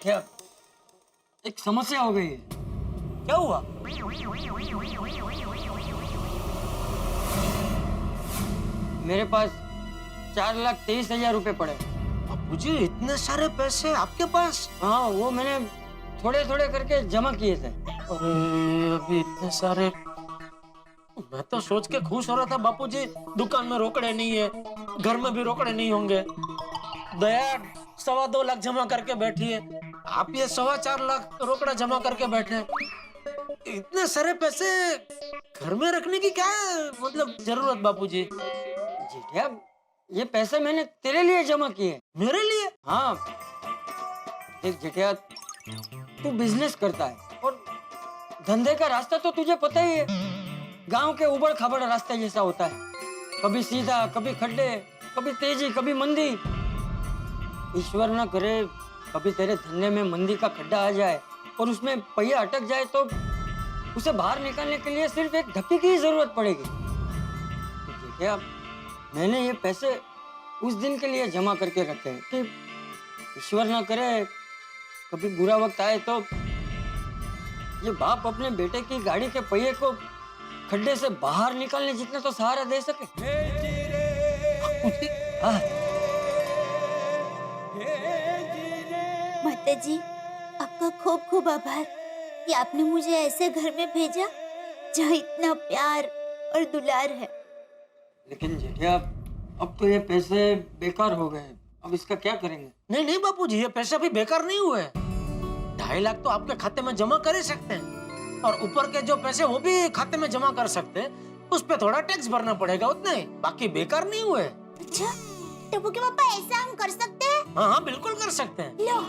जेठिया, एक समस्या हो गई है। क्या हुआ? मेरे पास 4,23,000 रुपए पड़े। बापूजी इतने सारे पैसे आपके पास? हाँ, वो मैंने थोड़े थोड़े करके जमा किए थे। अरे अभी इतने सारे, मैं तो सोच के खुश हो रहा था बापूजी, दुकान में रोकड़े नहीं है, घर में भी रोकड़े नहीं होंगे। दया 2.25 लाख जमा करके बैठी है, आप ये 4.25 लाख रोकड़ा जमा करके बैठे हैं। इतने सारे पैसे घर में रखने की क्या मतलब जरूरत बापूजी? जेठिया, ये पैसे मैंने तेरे लिए जमा किए। मेरे लिए? हाँ, देख जेठिया, तू बिजनेस करता है और धंधे का रास्ता तो तुझे पता ही है। गांव के उबड़ खाबड़ रास्ते जैसा होता है, कभी सीधा, कभी खड्डे, कभी तेजी, कभी मंदी। ईश्वर ना करे कभी तेरे धंधे में मंदी का खड्डा आ जाए और उसमें पहिया अटक जाए तो उसे बाहर निकालने के लिए सिर्फ एक धक्के की ही जरूरत पड़ेगी। तो जेठिया, मैंने ये पैसे उस दिन के लिए जमा करके रखे हैं कि ईश्वर ना करे कभी बुरा वक्त आए तो ये बाप अपने बेटे की गाड़ी के पहिए को खड्डे से बाहर निकालने जितना तो सहारा दे सके। हाँ। माताजी, आपका खूब खूब आभार कि आपने मुझे ऐसे घर में भेजा जहाँ इतना प्यार और दुलार है। लेकिन जेठिया, अब तो ये पैसे बेकार हो गए, अब इसका क्या करेंगे? नहीं नहीं बापूजी, ये पैसे अभी बेकार नहीं हुए। 2.5 लाख तो आपके खाते में जमा कर ही सकते हैं, और ऊपर के जो पैसे वो भी खाते में जमा कर सकते हैं। उस पे थोड़ा टैक्स भरना पड़ेगा, उतना ही, बाकी बेकार नहीं हुए। अच्छा, टप्पू के पापा ऐसा हम कर सकते हैं? हाँ हाँ बिल्कुल कर सकते हैं। लो,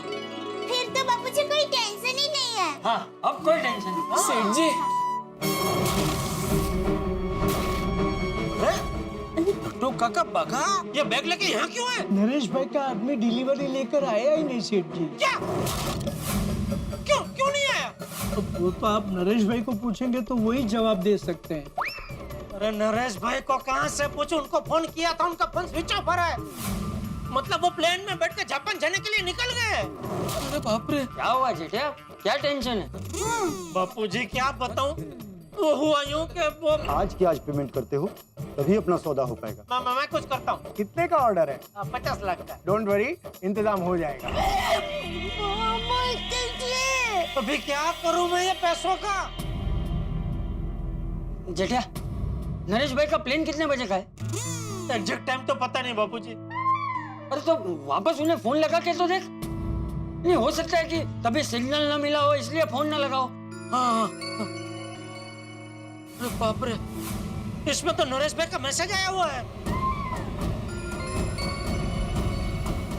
फिर तो बापूजी कोई टेंशन ही नहीं है। हाँ, अब कोई टेंशन नहीं। सेठ जी, तो काका बगा, ये बैग लेके यहाँ क्यों है? नरेश भाई का आदमी डिलीवरी लेकर आया ही नहीं सेठ जी। क्या? क्यों क्यों नहीं आया? तो वो तो आप नरेश भाई को पूछेंगे तो वही जवाब दे सकते हैं। अरे नरेश भाई को कहाँ से पूछूं? उनको फोन किया था, उनका फोन स्विच ऑफ हो रहा है। मतलब वो प्लेन में बैठ के जापान जाने के लिए निकल गए। अरे बाप रे, क्या हुआ जेठिया, क्या टेंशन है? बापूजी क्या बताऊं, वो हुआ यूं कि वो आज की आज पेमेंट करते हो तभी अपना सौदा हो पाएगा। मैं कुछ करता हूँ। कितने का ऑर्डर है? 50 लाख का। डोंट वरी, इंतजाम हो जाएगा। अभी क्या करूं मैं ये पैसों का? जेठिया, नरेश भाई का प्लेन कितने बजे का है? एग्जैक्ट टाइम तो पता नहीं बापूजी। अरे तो वापस उन्हें फोन लगा के तो देख। नहीं हो सकता है कि तभी सिग्नल ना मिला हो इसलिए फोन ना लगाओ। हाँ। अरे बाप रे, इसमें तो नरेश भाई का मैसेज आया हुआ है।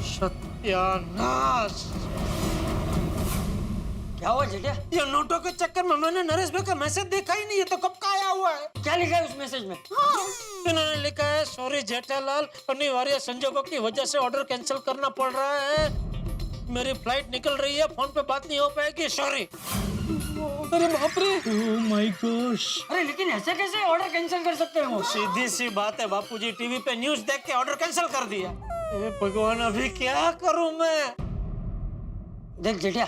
सत्यानाश! क्या हुआ जेठिया? ये नोटों के चक्कर में मैंने नरेश भाई का मैसेज देखा ही नहीं। ये तो कब का आया हुआ है? क्या लिखा है उस मैसेज में? इन्होंने लिखा है, सॉरी जेठालाल, अनिवार्य संजोगों की वजह से ऑर्डर कैंसिल करना पड़ रहा है। मेरी फ्लाइट निकल रही है, फोन पे बात नहीं हो पाएगी, सॉरी। अरे बाप रे, ओह माय गॉश। अरे लेकिन ऐसे कैसे ऑर्डर कैंसिल कर सकते हैं वो? सीधी सी बात है बापूजी, टीवी पे न्यूज देख के ऑर्डर कैंसिल कर दिया। ए भगवान, अभी क्या करूं मैं? देख जेठिया,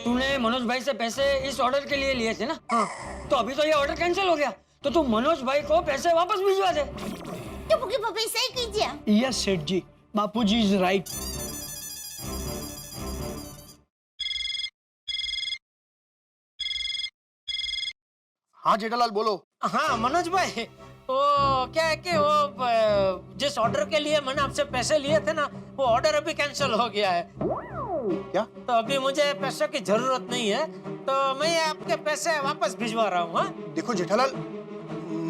तूने मनोज भाई से पैसे इस ऑर्डर के लिए लिए थे ना? हाँ। तो अभी तो ये ऑर्डर कैंसिल हो गया, तो तू मनोज भाई को पैसे वापस भिजवा दे। टप्पू के पापा ऐसा ही कीजिए। यस सेठ जी, बापूजी इज राइट। हाँ जेठालाल बोलो। हाँ मनोज भाई, वो क्या है कि वो जिस ऑर्डर के लिए मैंने आपसे पैसे लिए थे ना, वो ऑर्डर अभी कैंसिल हो गया है। क्या? तो अभी मुझे पैसों की जरूरत नहीं है, तो मैं आपके पैसे वापस भिजवा रहा हूँ। हाँ? देखो जेठालाल,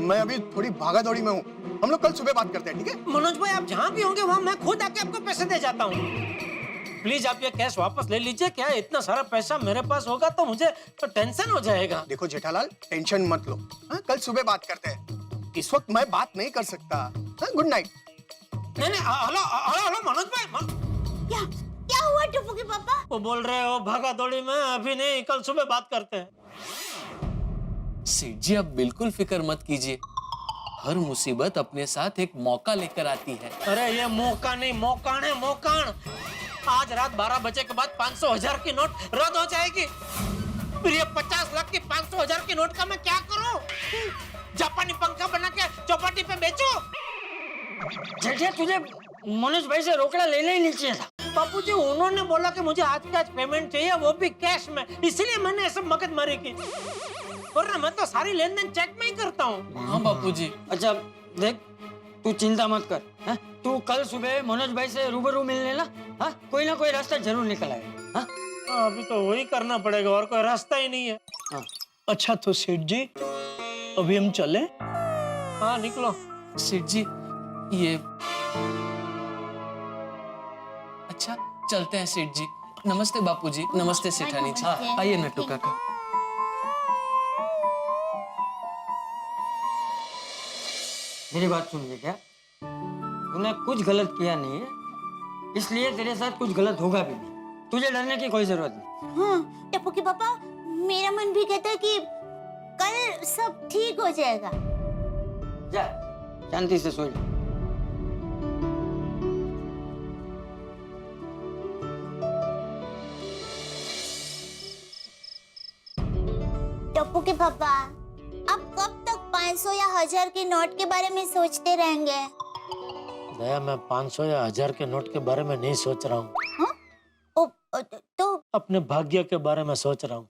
मैं अभी थोड़ी भागा दौड़ी में हूँ, हम लोग कल सुबह बात करते हैं, ठीक है? मनोज भाई, आप जहाँ भी होंगे वहाँ मैं खुद आके आपको पैसे दे जाता हूँ। प्लीज आप ये कैश वापस ले लीजिए। क्या इतना सारा पैसा मेरे पास होगा तो मुझे तो टेंशन हो जाएगा। देखो जेठालाल, टेंशन मत लो, हाँ? कल सुबह बात करते हैं, इस वक्त मैं बात नहीं कर सकता। हाँ? Good night. नहीं नहीं, हेलो हेलो हेलो मनोज भाई। क्या हुआ टप्पू के पापा? वो बोल रहे हो भागा दौड़ी में, अभी नहीं, कल सुबह बात करते हैं। सेठ जी, आप बिल्कुल फिक्र मत कीजिए, हर मुसीबत अपने साथ एक मौका लेकर आती है। अरे ये मौका नहीं, मौकान है, मौकान। आज रात 12 बजे के बाद 500,000 की नोट रद्द हो जाएगी। फिर ये 50 लाख की 500,000 की नोट का मैं क्या करूं? जापानी पंखा बना के चौपाटी पे बेचूं? जेठिया तुझे मनोज भाई से रोकड़ा लेना ही नहीं चाहिए था। बापूजी उन्होंने बोला कि मुझे आज के आज पेमेंट चाहिए, वो भी कैश में, इसलिए मैंने ऐसे मगजमारी की। वरना मैं तो सारी लेन देन चेक में ही करता हूँ। हाँ बापूजी। अच्छा देख, तू चिंता मत कर, हाँ? तू कल सुबह मनोज भाई से रूबरू मिल लेना, हाँ? कोई ना कोई रास्ता जरूर निकल आएगा, हाँ? अभी तो वही करना पड़ेगा, और कोई रास्ता ही नहीं है। हाँ। अच्छा तो सेठ जी, अभी हम चले? हाँ निकलो। सेठ जी ये अच्छा चलते हैं सेठ जी। नमस्ते बापूजी। नमस्ते सेठानी जी। नमस्ते। आइए नट्टू काका। मेरी बात सुन ले, क्या तूने कुछ गलत किया नहीं है, इसलिए तेरे साथ कुछ गलत होगा भी नहीं। तुझे डरने की कोई जरूरत नहीं। हाँ टप्पू के पापा, मेरा मन भी कहता है कि कल सब ठीक हो जाएगा। जा शांति से सो जा। टप्पू के पापा, आप कब तक 500 या 1000 के नोट के बारे में सोचते रहेंगे? दया, मैं 500 या 1000 के नोट के बारे में नहीं सोच रहा हूँ। हाँ? तो अपने भाग्य के बारे में सोच रहा हूँ।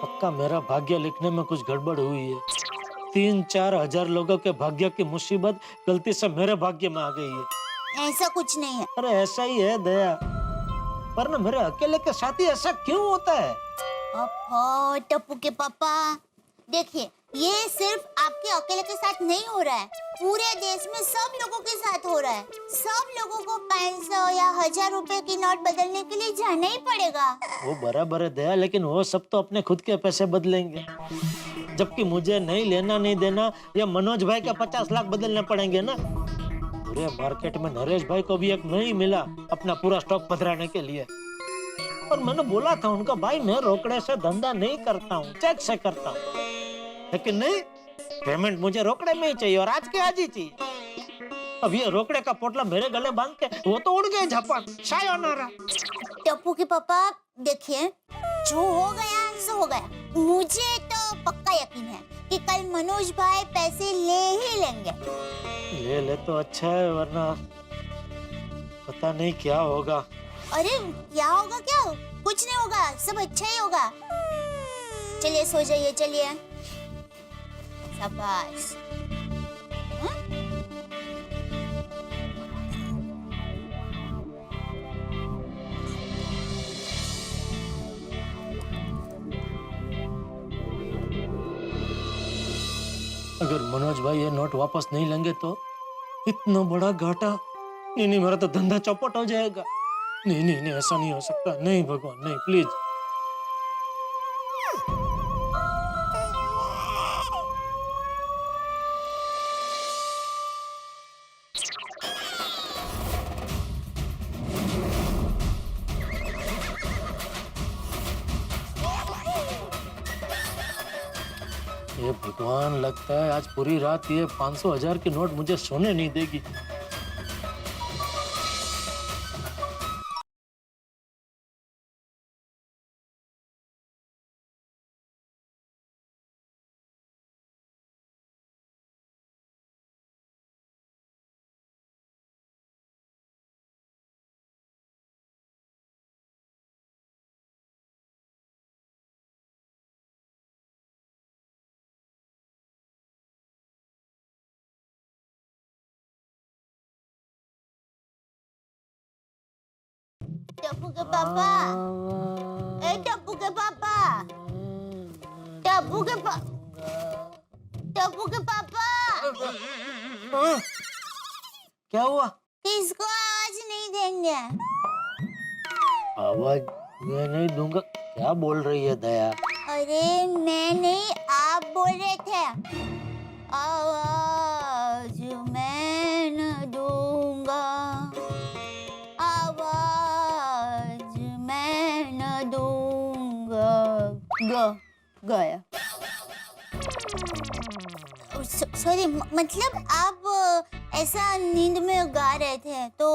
पक्का मेरा भाग्य लिखने में कुछ गड़बड़ हुई है। 3-4 हजार लोगों के भाग्य की मुसीबत गलती से मेरे भाग्य में आ गई है। ऐसा कुछ नहीं है। अरे ऐसा ही है दया, पर ना मेरे अकेले के साथ ही ऐसा क्यों होता है? ओहो टप्पू के पापा, देखिए ये सिर्फ आपके अकेले के साथ नहीं हो रहा है, पूरे देश में सब लोगों के साथ हो रहा है। सब लोगों को 500 या 1000 रुपए की नोट बदलने के लिए जाना ही पड़ेगा। वो बराबर है दया, लेकिन वो सब तो अपने खुद के पैसे बदलेंगे, जबकि मुझे नहीं लेना नहीं देना या मनोज भाई के 50 लाख बदलने पड़ेंगे ना। पूरे मार्केट में नरेश भाई को भी एक नहीं मिला अपना पूरा स्टॉक पधराने के लिए। और मैंने बोला था उनका, भाई मैं रोकड़े से धंधा नहीं करता हूँ, चेक से करता हूँ, लेकिन नहीं, पेमेंट मुझे रोकड़े में ही चाहिए और आज के आज ही चाहिए। अब ये रोकड़े का पोटला मेरे गले बांध के वो तो उड़ गए जापान, सायोनारा। टप्पू के पापा देखिए, जो हो गया सो हो गया। मुझे तो पक्का यकीन है कि कल मनोज भाई पैसे ले ही लेंगे। ले तो अच्छा है, वरना पता नहीं क्या होगा। अरे क्या होगा? क्या कुछ नहीं होगा, सब अच्छा ही होगा। चलिए सो जाइए, चलिए। शाबाश। अगर मनोज भाई ये नोट वापस नहीं लेंगे तो इतना बड़ा घाटा। नहीं, मेरा तो धंधा चौपट हो जाएगा। नहीं, ऐसा नहीं हो सकता। नहीं भगवान, नहीं, प्लीज। ये भगवान, लगता है आज पूरी रात ये 500,000 की नोट मुझे सोने नहीं देगी। टप्पू के पापा, ए टप्पू के पापा, टप्पू के पापा, क्या हुआ? किसको आवाज नहीं देंगे? आवाज मैं नहीं दूंगा। क्या बोल रही है दया? अरे मैं नहीं, आप बोल रहे थे। आवाज मैं न दूंगा, आवाज मैं न दूंगा। गया। सॉरी, मतलब आप ऐसा नींद में गा रहे थे तो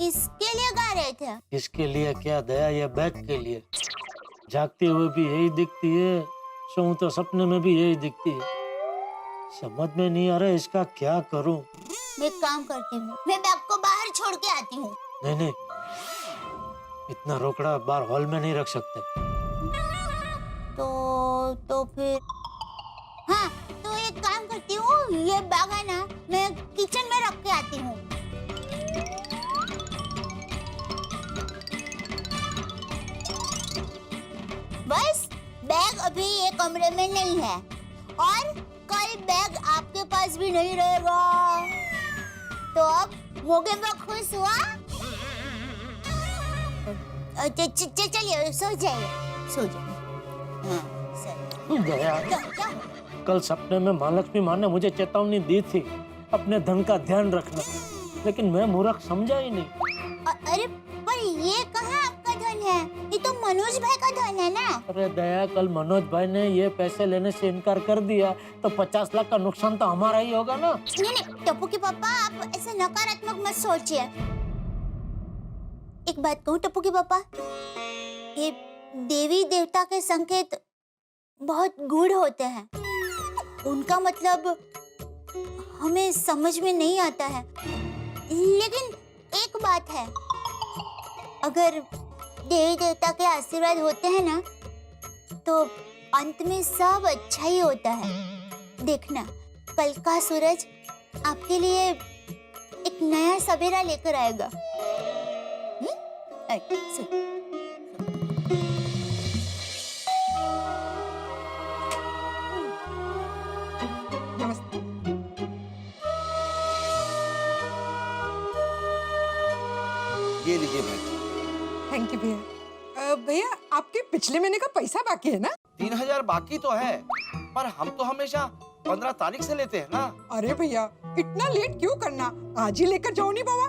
किसके लिए गा रहे थे? इसके लिए क्या दया, ये बैग के लिए। जागते हुए भी यही दिखती है, सोऊं तो सपने में भी यही दिखती है। समझ में नहीं आ रहा इसका क्या करूं। मैं एक काम करती हूँ, मैं बैग को बाहर छोड़ के आती हूँ। नहीं नहीं, इतना रोकड़ा बाहर हॉल में नहीं रख सकते। तो फिर हाँ, तो एक काम करती हूँ, ये बैग है ना, मैं किचन में रख के आती हूँ। बस बैग अभी ये कमरे में नहीं है और कल बैग आपके पास भी नहीं रहेगा। तो अब मोगे में खुश हुआ? चलिए सो जाइए, सो जाइए। हाँ, सही। दया, क्या? कल सपने में महालक्ष्मी माँ ने मुझे चेतावनी दी थी अपने धन का ध्यान रखना, लेकिन मैं मूर्ख समझा ही नहीं। अरे पर ये कहाँ आपका धन है? ये तो मनोज भाई का धन है ना। अरे दया, कल मनोज भाई ने ये पैसे लेने से इनकार कर दिया तो 50 लाख का नुकसान तो हमारा ही होगा ना। नहीं, टप्पू के पापा, आप ऐसे नकारात्मक मत सोचिए। एक बात कहूँ टप्पू के पापा, ये देवी देवता के संकेत बहुत गूढ़ होते हैं। उनका मतलब हमें समझ में नहीं आता है, लेकिन एक बात है, अगर देवी देवता के आशीर्वाद होते हैं ना, तो अंत में सब अच्छा ही होता है। देखना, कल का सूरज आपके लिए एक नया सवेरा लेकर आएगा। ये लीजिए भाई। थैंक यू भैया। भैया आपके पिछले महीने का पैसा बाकी है ना? 3000 बाकी तो है, पर हम तो हमेशा 15 तारीख से लेते हैं ना। अरे भैया इतना लेट क्यों करना, आज ही लेकर जाओ नहीं बाबा।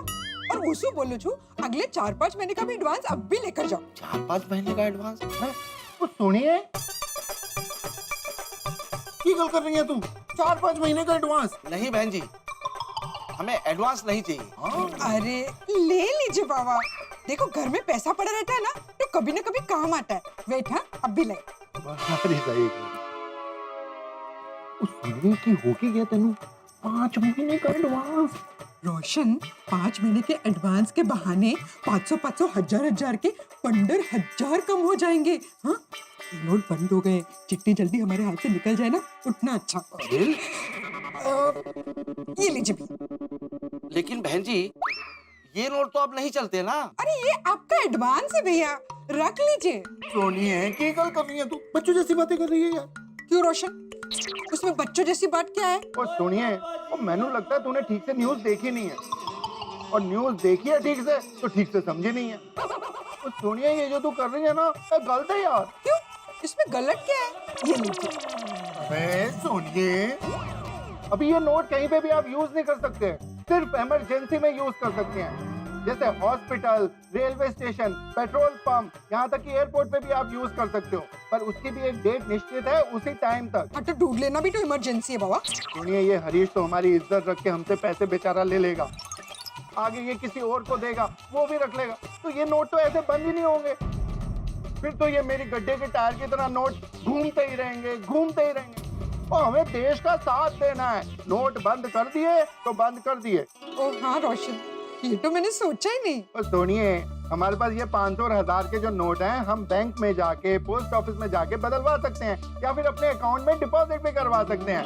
और उसको बोलो छू, अगले 4-5 महीने का भी एडवांस अब भी लेकर जाओ। 4-5 महीने का एडवांस है? तो सुनिए, की गल कर रही है तू? 4-5 महीने का एडवांस? नहीं बहन जी, हमें एडवांस नहीं चाहिए। अरे ले लीजिए बाबा, देखो घर में पैसा पड़ा रहता है ना, तो कभी ना कभी काम आता है। वेट, हाँ अब भी ले। अरे सही सुनिए की होके गया तेनू 5 महीने का एडवांस। रोशन, 5 महीने के एडवांस के बहाने 500-500, 1000-1000 के 15,000 कम हो जाएंगे। हाँ, नोट बंद हो गए, जितनी जल्दी हमारे हाथ से निकल जाए ना उतना अच्छा। ये लीजिए भी। लेकिन बहन जी, ये नोट तो अब नहीं चलते ना। अरे ये आपका एडवांस है भैया, रख लीजिए। सुनिए की गल कर रही है तू? बच्चों जैसी बातें कर रही है यार। क्यों रोशन, उसमें बच्चों जैसी बात क्या है? और सुनिए, और मैंने लगता है तूने ठीक से न्यूज़ देखी नहीं है, और न्यूज़ देखी है ठीक से तो ठीक से समझी नहीं है। और सुनिए, ये जो तू कर रही है ना, ये गलत है यार। क्यों, इसमें गलत क्या है? ये लीजिए। अबे सुनिए, अभी ये नोट कहीं पे भी आप यूज नहीं कर सकते, सिर्फ इमरजेंसी में यूज कर सकते हैं। जैसे hospital, railway station, petrol pump, यहाँ तक कि एयरपोर्ट पे भी आप यूज कर सकते हो, पर उसकी भी एक डेट निश्चित है, उसी टाइम तक। हाँ तो ढूंढ लेना भी तो इमरजेंसी है बाबा। सुनिए, ये हरीश तो हमारी इज्जत रख के हमसे पैसे बेचारा ले लेगा, आगे ये किसी और को देगा, वो भी रख लेगा, तो ये नोट तो ऐसे बंद ही नहीं होंगे। फिर तो ये मेरी गड्ढे के टायर की तरह नोट घूमते ही रहेंगे, घूमते ही रहेंगे। और हमें देश का साथ देना है, नोट बंद कर दिए तो बंद कर दिए। ओ हाँ रोशन, ये तो मैंने सोचा ही नहीं। और सुनिए, हमारे पास ये 500 और 1000 के जो नोट हैं, हम बैंक में जाके, पोस्ट ऑफिस में जाके बदलवा सकते हैं, या फिर अपने अकाउंट में डिपॉजिट भी करवा सकते हैं।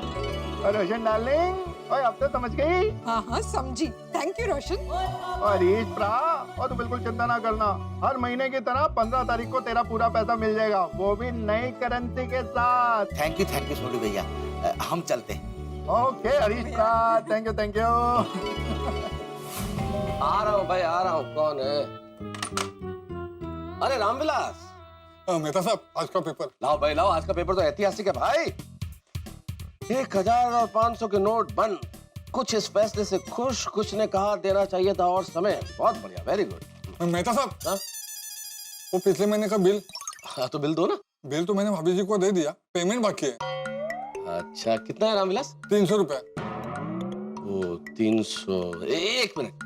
और रोशन डार्लिंग, ओए अब तो समझ गई? हाँ हाँ समझी, थैंक यू रोशन। और ईश प्रा, और तू बिल्कुल चिंता ना करना, हर महीने की तरह 15 तारीख को तेरा पूरा पैसा मिल जाएगा, वो भी नई करेंसी के साथ। थैंक यू सोनू भैया, हम चलते हैं। ओके हरीश प्रा, थैंक यू थैंक यू। आ रहा हूँ भाई, आ रहा हूँ। कौन है? अरे रामविलास। मेहता साहब, आज का पेपर लाओ भाई लाओ, आज का पेपर तो ऐतिहासिक है भाई। 1000 और 500 के नोट बंद। कुछ इस फैसले से खुश, कुछ ने कहा देना चाहिए था और समय। बहुत बढ़िया, वेरी गुड। मेहता साहब, हाँ? वो पिछले महीने का बिल। हाँ तो बिल दो ना। बिल तो मैंने भाभी जी को दे दिया, पेमेंट बाकी है। अच्छा, कितना है रामविलास? 300 रुपए। ओ 300, एक मिनट।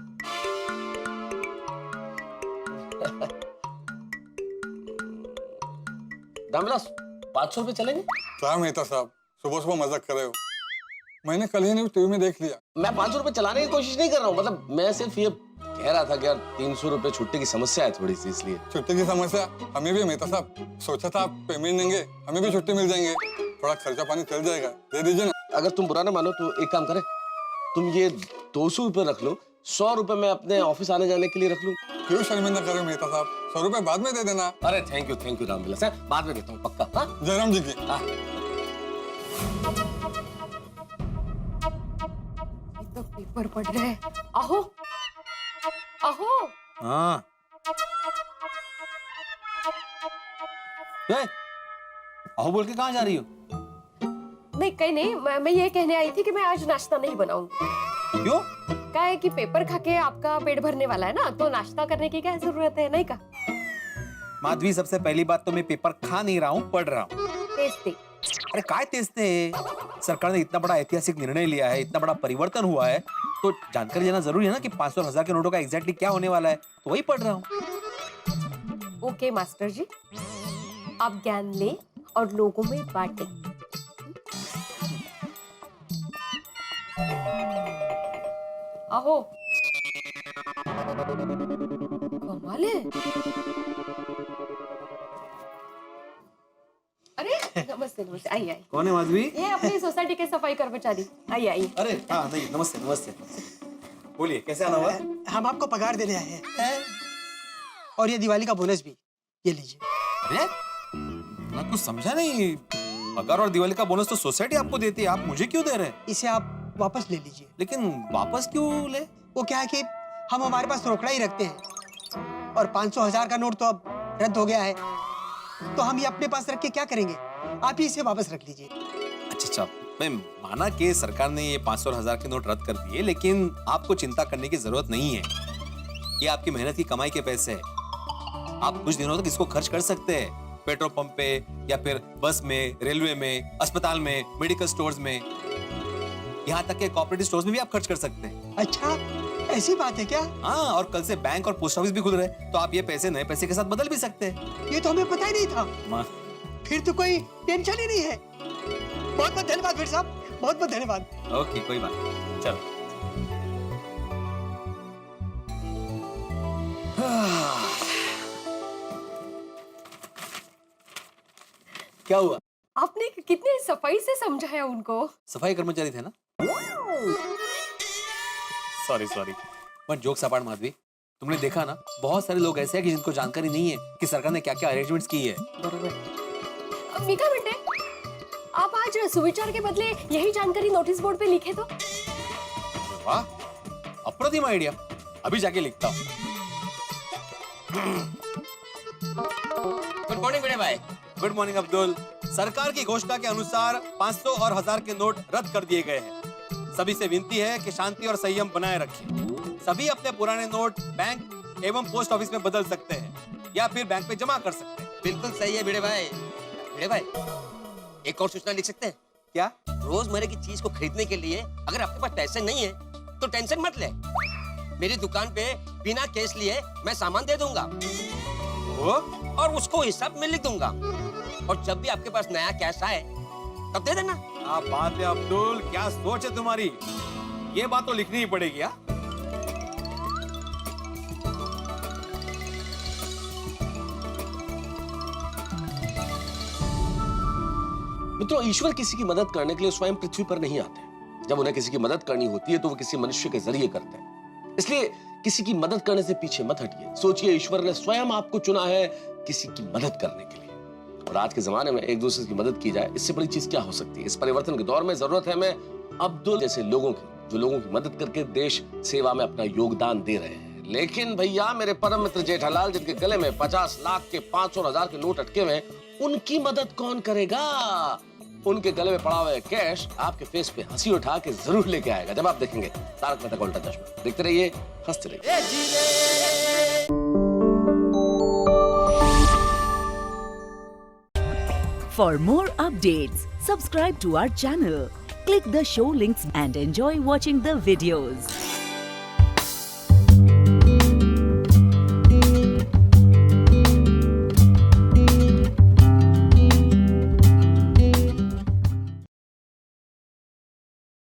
रामविलास 500 रुपए चलेंगे? क्या मेहता साहब, सुबह सुबह मजाक कर रहे हो? मैंने कल ही न्यूज़ टीवी में देख लिया। मैं 500 रुपए चलाने की कोशिश नहीं कर रहा हूँ, मतलब मैं सिर्फ ये कह रहा था कि यार 300 रुपए छुट्टी की समस्या है थोड़ी सी, इसलिए। छुट्टी की समस्या हमें भी है मेहता साहब। सोचा था आप पेमेंट देंगे, हमें भी छुट्टी मिल जाएंगे, थोड़ा खर्चा पानी चल जाएगा, दे दीजिए ना। अगर तुम बुरा ना मानो तो एक काम करें, तुम ये 200 रुपए रख लो, 100 रुपए मैं अपने ऑफिस आने जाने के लिए रख लूं। क्यों शर्मिंदा करे मेहता साहब, 100 रुपए बाद में दे देना। अरे थैंक यू रामविलास, बाद में देता हूँ पक्का। हाँ? जयराम जी की। हाँ। तो पेपर पढ़ रहे हैं। आहो आहो। हाँ अहो बोल के कहाँ जा रही हो? नहीं कहीं नहीं, मैं ये कहने आई थी कि मैं आज नाश्ता नहीं बनाऊंगी। क्यों? क्या है कि पेपर खा के आपका पेट भरने वाला है ना, तो नाश्ता करने की क्या जरूरत है, नहीं का? माधवी, सबसे पहली बात तो मैं पेपर खा नहीं रहा हूँ, पढ़ रहा हूँ। तेजते। अरे काय तेजते? सरकार ने इतना बड़ा ऐतिहासिक निर्णय लिया है, इतना बड़ा परिवर्तन हुआ है, तो जानकारी लेना जरूरी है ना कि 500 और 1000 के नोटों का एग्जैक्टली क्या होने वाला है, तो वही पढ़ रहा हूँ। ओके मास्टर जी, आप ज्ञान ले और लोगों में बांटे। आहो कमाल है। अरे नमस्ते नमस्ते, आइए आइए। कौन है माधवी? ये अपनी सोसाइटी के सफाई कर्मचारी। आइए आइए। अरे हाँ, नहीं, नमस्ते नमस्ते। बोलिए, कैसे आना हुआ? हम आपको पगार देने आए हैं और ये दिवाली का बोनस भी, ये लीजिए। अरे मैं कुछ समझा नहीं, पगार और दिवाली का बोनस तो सोसाइटी आपको देती है, आप मुझे क्यों दे रहे हैं? इसे आप वापस ले लीजिए। लेकिन वापस क्यों ले? वो क्या है कि हम हमारे पास रोकड़ा ही रखते हैं और 500 1000 का नोट तो अब रद्द हो गया है, तो हम ये अपने पास रख के क्या करेंगे? आप ही इसे वापस रख लीजिए। अच्छा, मैं माना कि सरकार ने ये 500 और 1000 के नोट रद्द कर दिए, लेकिन आपको चिंता करने की जरूरत नहीं है। ये आपकी मेहनत की कमाई के पैसे हैं। आप कुछ दिनों तक इसको खर्च कर सकते हैं, पेट्रोल पंप पे या फिर बस में, रेलवे में, अस्पताल में, मेडिकल स्टोर्स में, यहाँ तक के कोऑपरेटिव स्टोर्स में भी आप खर्च कर सकते हैं। अच्छा, ऐसी बात है क्या? हाँ, और कल से बैंक और पोस्ट ऑफिस भी खुल रहे हैं, तो आप ये पैसे नए पैसे के साथ बदल भी सकते हैं। ये तो हमें पता ही नहीं था। फिर तो कोई टेंशन ही नहीं है। बहुत बहुत धन्यवाद फिर साहब, बहुत बहुत धन्यवाद। ओके, कोई बात नहीं, चलो। क्या हुआ? आपने कितने सफाई से समझाया उनको। सफाई कर्मचारी थे ना? Sorry but jokes apart Madhavi, तुमने देखा ना, बहुत सारे लोग ऐसे हैं कि जिनको जानकारी नहीं है कि सरकार ने क्या क्या अरेंजमेंट्स की है। बरोबर। मीका बेटे, आप आज सुविचार के बदले यही जानकारी नोटिस बोर्ड पे लिखे तो। वाह, अप्रतिम आइडिया, अभी जाके लिखता हूँ। गुड मॉर्निंग बड़े भाई। Good morning Abdul. सरकार की घोषणा के अनुसार 500 और 1000 के नोट रद्द कर दिए गए हैं। सभी से विनती है कि शांति और संयम बनाए रखें। सभी अपने पुराने नोट बैंक एवं पोस्ट ऑफिस में बदल सकते हैं या फिर बैंक में जमा कर सकते हैं। बिल्कुल सही है भिड़े भाई। भिड़े भाई, एक और सूचना लिख सकते हैं क्या? रोजमर्रा की चीज को खरीदने के लिए अगर आपके पास पैसे नहीं है तो टेंशन मत ले, मेरी दुकान पे बिना कैश लिए मैं सामान दे दूंगा और उसको हिसाब में लिख दूंगा, और जब भी आपके पास नया कैश आए तब दे देना। क्या बात है अब्दुल, क्या सोच है तुम्हारी, ये बात तो लिखनी ही पड़ेगी। हाँ, मित्रों, ईश्वर किसी की मदद करने के लिए स्वयं पृथ्वी पर नहीं आते। जब उन्हें किसी की मदद करनी होती है तो वो किसी मनुष्य के जरिए करते हैं। इसलिए किसी की मदद करने से पीछे मत हटिए। सोचिए, ईश्वर ने स्वयं आपको चुना है किसी की मदद करने के लिए, और आज के जमाने में एक दूसरे की मदद की जाए, इससे बड़ी चीज क्या हो सकती है। इस परिवर्तन के दौर में जरूरत है हमें अब्दुल जैसे लोगों की, जो लोगों की मदद करके देश सेवा में अपना योगदान दे रहे हैं। लेकिन भैया, मेरे परम मित्र जेठालाल, जिनके गले में 50 लाख के 500 और 1000 के नोट अटके हुए, उनकी मदद कौन करेगा? उनके गले में पड़ा हुआ कैश आपके फेस पे हंसी उठा के जरूर लेके आएगा जब आप देखेंगे तारक मेहता का उल्टा चश्मा। देखते रहिए, हंसते रहिए। For more updates, subscribe to our channel, click the show links and enjoy watching the videos.